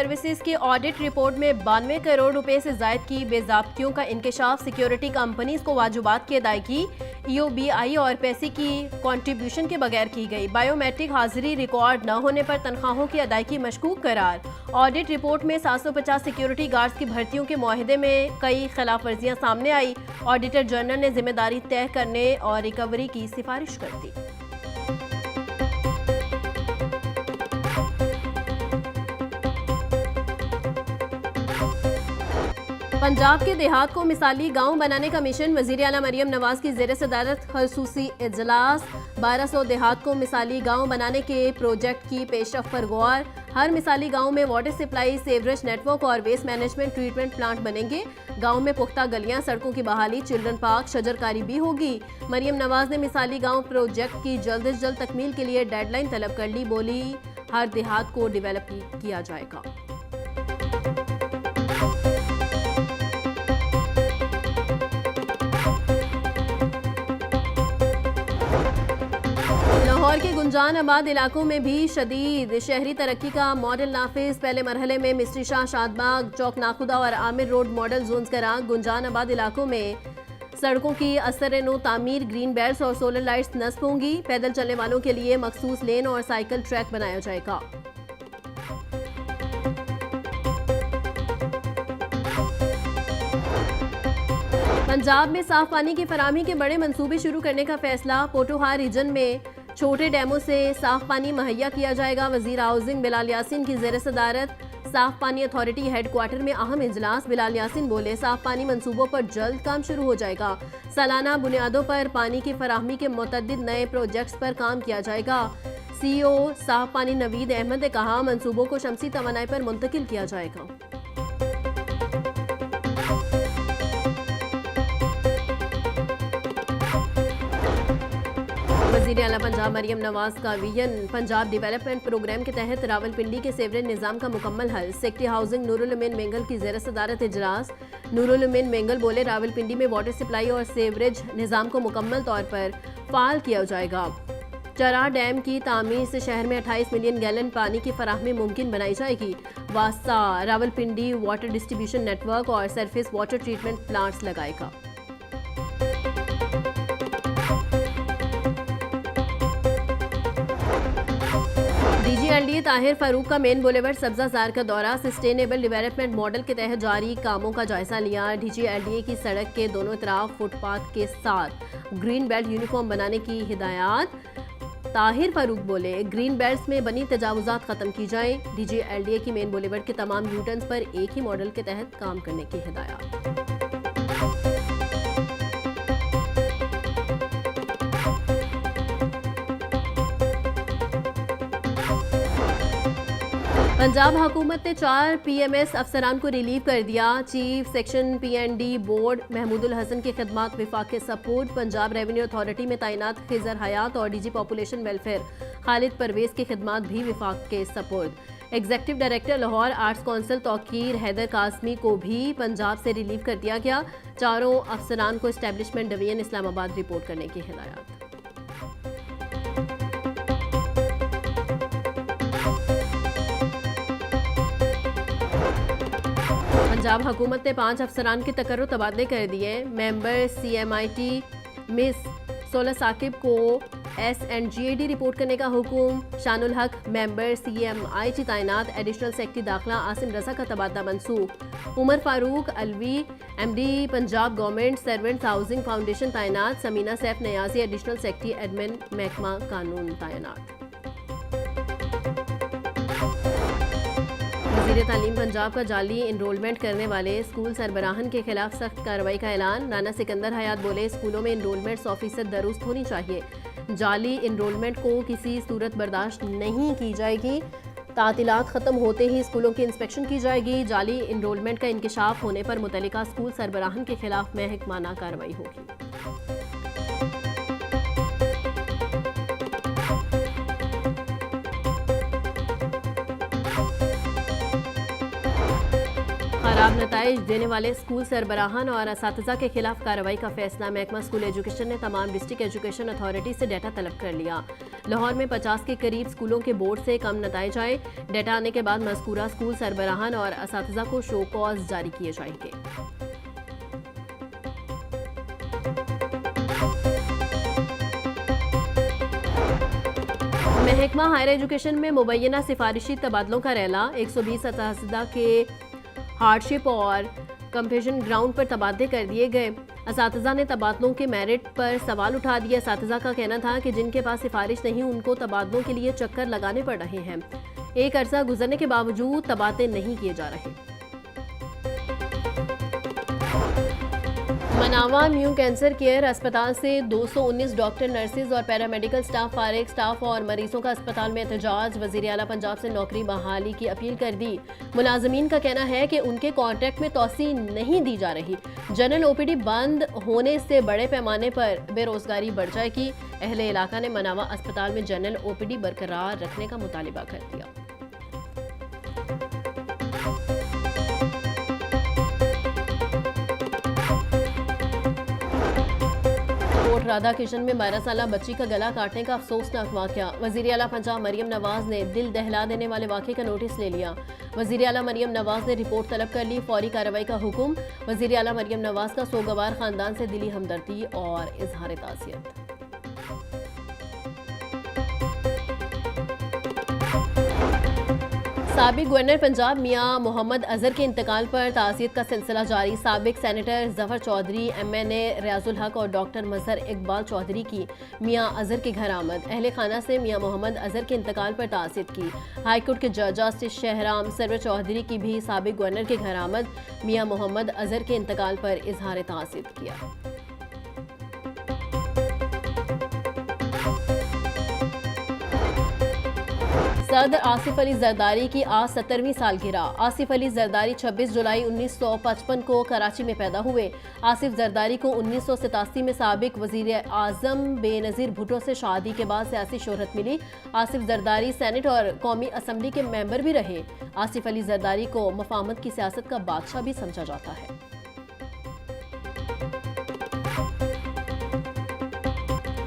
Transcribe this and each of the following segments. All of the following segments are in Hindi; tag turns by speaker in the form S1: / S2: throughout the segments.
S1: सर्विसेज की ऑडिट रिपोर्ट में 92 करोड़ रुपए से जायद की बेज़ाब्तियों का इंकशाफ। सिक्योरिटी कंपनीज को वाजुबात की अदायगी ईओबीआई और पैसे की कंट्रीब्यूशन के बगैर की गई। बायोमेट्रिक हाजिरी रिकॉर्ड न होने पर तनख्वाहों की अदायगी मशकूक करार। ऑडिट रिपोर्ट में 750 सिक्योरिटी गार्ड्स की भर्तियों के मुआहदे में कई खिलाफ वर्जियां सामने आई। ऑडिटर जनरल ने जिम्मेदारी तय करने और रिकवरी की सिफारिश कर दी। पंजाब के देहात को मिसाली गांव बनाने का मिशन। वजीर आला मरियम नवाज की ज़ेर सदारत खसूसी इजलास। 1200 देहात को मिसाली गांव बनाने के प्रोजेक्ट की पेशरफ पर गौर। हर मिसाली गांव में वाटर सप्लाई, सीवरेज नेटवर्क और वेस्ट मैनेजमेंट ट्रीटमेंट प्लांट बनेंगे। गांव में पुख्ता गलियां, सड़कों की बहाली, चिल्ड्रन पार्क, शजरकारी भी होगी। मरियम नवाज ने मिसाली गांव प्रोजेक्ट की जल्द से जल्द तकमील के लिए डेडलाइन तलब कर ली। बोली, हर देहात को डेवलप किया जाएगा। लाहौर के गुंजान आबाद इलाकों में भी शदीद शहरी तरक्की का मॉडल नाफिज। पहले मरहले में मिस्ट्री शाह, शादबाग, चौक नाखुदा और आमिर रोड मॉडल जोन्स का गुंजान आबाद इलाकों में सड़कों की असर नो तामीर, ग्रीन बेल्ट्स और सोलर लाइट्स नस्ब होंगी। पैदल चलने वालों के लिए मखसूस लेन और साइकिल ट्रैक बनाया जाएगा। पंजाब में साफ पानी की फराहमी के बड़े मंसूबे शुरू करने का फैसला। पोटोहार रीजन में छोटे डैमों से साफ पानी मुहैया किया जाएगा। वजीर हाउसिंग बिलाल यासीन की ज़ेर सदारत साफ पानी अथॉरिटी हेडक्वार्टर में अहम इजलास। बिलाल यासीन बोले, साफ पानी मंसूबों पर जल्द काम शुरू हो जाएगा। सालाना बुनियादों पर पानी की फराहमी के मुतअद्दिद नए प्रोजेक्ट्स पर काम किया जाएगा। सीईओ साफ पानी नवीद अहमद ने कहा, मंसूबों को शमसी तवानाई पर मुंतकिल किया जाएगा। वज़ीर आला पंजाब मरियम नवाज का विजन। पंजाब डेवलपमेंट प्रोग्राम के तहत रावलपिंडी के सेवरेज निज़ाम का मुकम्मल हल। सेक्रेटरी हाउसिंग नूरुल उमीन मेंगल की ज़ेर सदारत इजलास। नूरुल उमीन मेंगल बोले, रावलपिंडी में वाटर सप्लाई और सेवरेज निज़ाम को मुकम्मल तौर पर फ़ाल किया जाएगा। चरा डैम की तामीर से शहर में 28 मिलियन गैलन पानी की फराहमी मुमकिन बनाई जाएगी। वास्ता रावलपिंडी वाटर डिस्ट्रीब्यूशन नेटवर्क और सरफेस वाटर ट्रीटमेंट प्लांट्स लगाएगा। डीजीएलडीए ताहिर फारूक का मेन बुलेवर्ड सब्जाजार का दौरा। सस्टेनेबल डेवलपमेंट मॉडल के तहत जारी कामों का जायजा लिया। डीजीएलडीए की सड़क के दोनों तरफ फुटपाथ के साथ ग्रीन बेल्ट यूनिफॉर्म बनाने की हिदायत। ताहिर फारूक बोले, ग्रीन बेल्ट्स में बनी तजावुजात खत्म की जाएं। डीजीएलडीए की मेन बुलेवर्ड के तमाम यूटर्न्स पर एक ही मॉडल के तहत काम करने की हिदायत। पंजाब हुकूमत ने 4 पीएमएस अफसरान को रिलीव कर दिया। Chief section PND board Mahmoodul Hasan की खिदमात विफाक के सपोर्ट। पंजाब रेवेन्यू अथॉरिटी में तैनात खिजर हयात और DG population welfare Khalid Parvez की खिदमात भी विफाक के support. Executive director Lahore arts council Tauqeer Haider Qasmi को भी पंजाब से रिलीव कर दिया गया। चारों अफसरान को एस्टेब्लिशमेंट डिवीजन इस्लामाबाद रिपोर्ट करने की हिदायत। पंजाब हुकूमत ने 5 अफसरान के तकर्रुर तबादले कर दिए। मेंबर सीएमआईटी मिस सोलह साकिब को SNGAD रिपोर्ट करने का हुक्म। शानुल हक मेंबर CMIT तैनात। एडिशनल सेक्रेटरी दाखिला आसिम रजा का तबादला मनसूख। Umar Farooq Alvi MD Punjab government servants housing foundation तैनात। Samina Saif Niazi additional secretary admin महकमा कानून तैनात। वज़ीर तालीम पंजाब का जाली इनरोलमेंट करने वाले स्कूल सरबराहन के खिलाफ सख्त कार्रवाई का ऐलान। राना सिकंदर हयात बोले, स्कूलों में इनरोलमेंट 100% दुरुस्त होनी चाहिए। जाली इनरोलमेंट को किसी सूरत बर्दाश्त नहीं की जाएगी। तातीलात ख़त्म होते ही स्कूलों की इंस्पेक्शन की जाएगी। जाली इनरोलमेंट का इंकशाफ होने पर मुतल्लिका स्कूल सरबराहन के खिलाफ महकमाना कार्रवाई होगी। खराब नताइज देने वाले स्कूल सरबराहान और असातिज़ा के खिलाफ कार्रवाई का फैसला। महकमा स्कूल एजुकेशन ने तमाम डिस्ट्रिक्ट एजुकेशन अथॉरिटी से डाटा तलब कर लिया। लाहौर में 50 के करीब स्कूलों के बोर्ड से कम नताइज आए। डाटा आने के बाद मज़कूरा स्कूल सरबराहान और असातिज़ा को शो कॉज जारी किए जाएंगे। महकमा हायर एजुकेशन में मुबैना सिफारिशी तबादलों का रैला। 120 असातिज़ा के हार्डशिप और कंपेशन ग्राउंड पर तबादले कर दिए गए। असातिज़ा ने तबादलों के मेरिट पर सवाल उठा दिए। असातिज़ा का कहना था कि जिनके पास सिफारिश नहीं उनको तबादलों के लिए चक्कर लगाने पड़ रहे हैं। एक अरसा गुजरने के बावजूद तबादले नहीं किए जा रहे। मनावा न्यू कैंसर केयर अस्पताल से 219 डॉक्टर, नर्सेज और पैरामेडिकल स्टाफ फारिग। स्टाफ और मरीजों का अस्पताल में एहतजाज। वज़ीर आला पंजाब से नौकरी बहाली की अपील कर दी। मुलाजमीन का कहना है कि उनके कॉन्ट्रैक्ट में तोसी नहीं दी जा रही। जनरल ओपीडी बंद होने से बड़े पैमाने पर बेरोजगारी बढ़ जाएगी। अहले इलाका ने मनावा अस्पताल में जनरल ओपीडी बरकरार रखने का मुतालिबा कर दिया। राधा किशन में 12 साल बच्ची का गला काटने का अफसोसनाक वाकया। वज़ीर आला पंजाब मरियम नवाज ने दिल दहला देने वाले वाक़े का नोटिस ले लिया। वज़ीर आला मरियम नवाज ने रिपोर्ट तलब कर ली। फौरी कार्रवाई का हुक्म। वज़ीर आला मरियम नवाज का सोगवार खानदान से दिली हमदर्दी और इजहार ताज़ियत। साबिक गवर्नर पंजाब मियां मोहम्मद अजहर के इंतकाल पर ताज़ियत का सिलसिला जारी। साबिक सेनेटर जफर चौधरी, MNA रियाजुल हक और डॉक्टर मजहर इकबाल चौधरी की मियां अजहर के घर आमद। अहले खाना से मियां मोहम्मद अजहर के इंतकाल पर ताज़ियत की। हाईकोर्ट के जज जस्टिस शहराम सरवर चौधरी की भी साबिक गवर्नर के घर आमद। मियां मोहम्मद अजहर के इंतकाल पर इजहार ताज़ियत किया। सदर आसिफ अली जरदारी की आज 70वीं सालगिरह। आसिफ अली जरदारी 26 जुलाई 1955 को कराची में पैदा हुए। आसिफ जरदारी को 1987 में साबिक वजीर आजम बेनज़ीर भुट्टो से शादी के बाद सियासी शोहरत मिली। आसिफ जरदारी सेनेट और कौमी असम्बली के मेंबर भी रहे। आसिफ अली जरदारी को मफाहमत की सियासत का बादशाह भी समझा जाता है।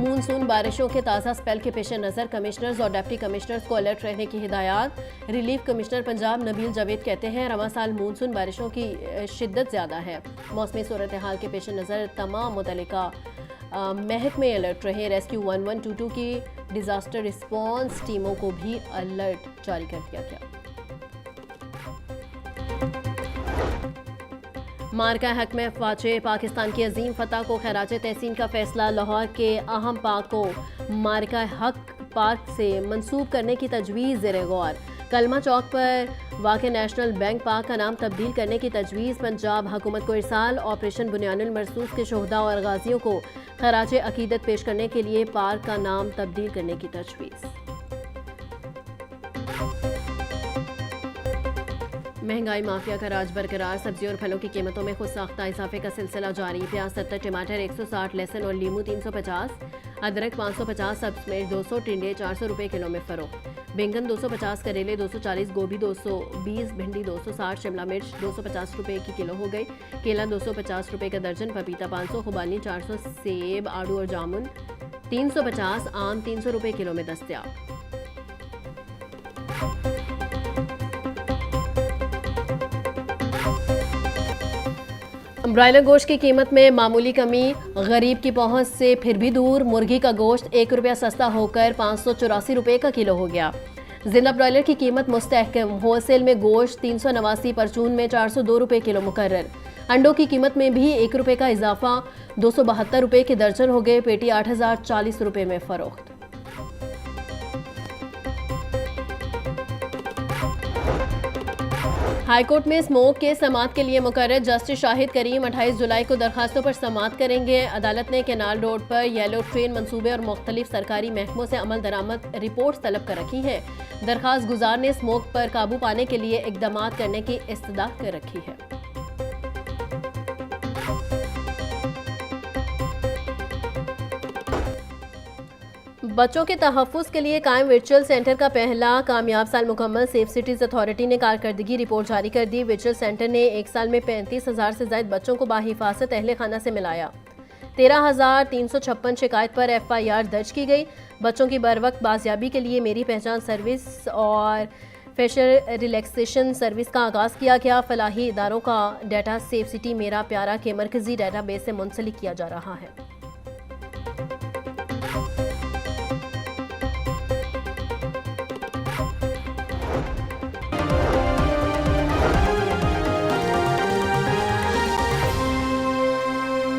S1: मानसून बारिशों के ताज़ा स्पेल के पेश नज़र कमिश्नर्स और डिप्टी कमिश्नर्स को अलर्ट रहने की हिदायत। रिलीफ कमिश्नर पंजाब नबील जावेद कहते हैं रवां साल मानसून बारिशों की शिद्दत ज़्यादा है। मौसमी सूरत हाल के पेश नज़र तमाम मुतल्लिका महकमे अलर्ट रहे। रेस्क्यू 1122 की डिज़ास्टर रिस्पॉन्स टीमों को भी अलर्ट जारी कर दिया गया। मार्का हक में फाचे पाकिस्तान की अजीम फतह को खराज तहसीन का फैसला। लाहौर के अहम पार्क को मार्का हक पार्क से मंसूब करने की तजवीज़ ज़ेरे गौर। कलमा चौक पर वाक़े नेशनल बैंक पार्क का नाम तब्दील करने की तजवीज़ पंजाब हुकूमत को इरसाल। ऑपरेशन बुनियानुल मरसूस के शोहदा और गाजियों को खराज अकीदत पेश करने के लिए पार्क का नाम तब्दील करने की तजवीज़। महंगाई माफिया का राज बरकरार। सब्जियों और फलों की कीमतों में खुद साख्ता इजाफे का सिलसिला जारी। प्याज 70, टमाटर 160, लहसुन और लीमू 350, अदरक 550, सब्ज मिर्च 200, टिंडे 400 रुपये किलो में फरोख्त। बैंगन 250, करेले 240, गोभी 220, भिंडी 260, शिमला मिर्च 250 रुपये की किलो हो गई। केला 250 रुपये का दर्जन, पपीता 500, खुबानी 400, सेब, आड़ू और जामुन 350, आम 300 रुपये किलो में दस्तयाब। ब्रायलर गोश्त की कीमत में मामूली कमी। गरीब की पहुंच से फिर भी दूर। मुर्गी का गोश्त 1 रुपया सस्ता होकर 584 रुपये का किलो हो गया। जिंदा ब्रायलर की कीमत मुस्तहकम। होलसेल में गोश्त 389, परचून में 402 रुपये किलो मुकर्रर। अंडों की कीमत में भी 1 रुपये का इजाफा, 272 रुपये के दर्जन हो गए। पेटी 8040 रुपये में फरोख्त। हाईकोर्ट में स्मोक के समाअत के लिए मुकर्रर जस्टिस शाहिद करीम 28 जुलाई को दरखास्तों पर समाअत करेंगे। अदालत ने कैनाल रोड पर येलो ट्रेन मंसूबे और मुख्तलिफ सरकारी महकमों से अमल दरामद रिपोर्ट तलब कर रखी है। दरखास्त गुजार ने स्मोक पर काबू पाने के लिए इकदाम करने की इस्तदा कर रखी है। बच्चों के तहफ़्फ़ुज़ के लिए कायम वर्चुअल सेंटर का पहला कामयाब साल मुकम्मल। सेफ सिटीज़ अथॉरिटी ने कारकर्दगी रिपोर्ट जारी कर दी। वर्चुअल सेंटर ने एक साल में 35,000 से ज़ायद बच्चों को बाहिफाजत अहले खाना से मिलाया। 13,356 शिकायत पर FIR दर्ज की गई। बच्चों की बरवक्त बाजियाबी के लिए मेरी पहचान सर्विस और फेशियल रिलैक्सेशन सर्विस का आगाज़ किया गया। फलाही इदारों का डाटा सेफ सिटी मेरा प्यारा के मरकज़ी डाटाबेस से मुंसलिक किया जा रहा है।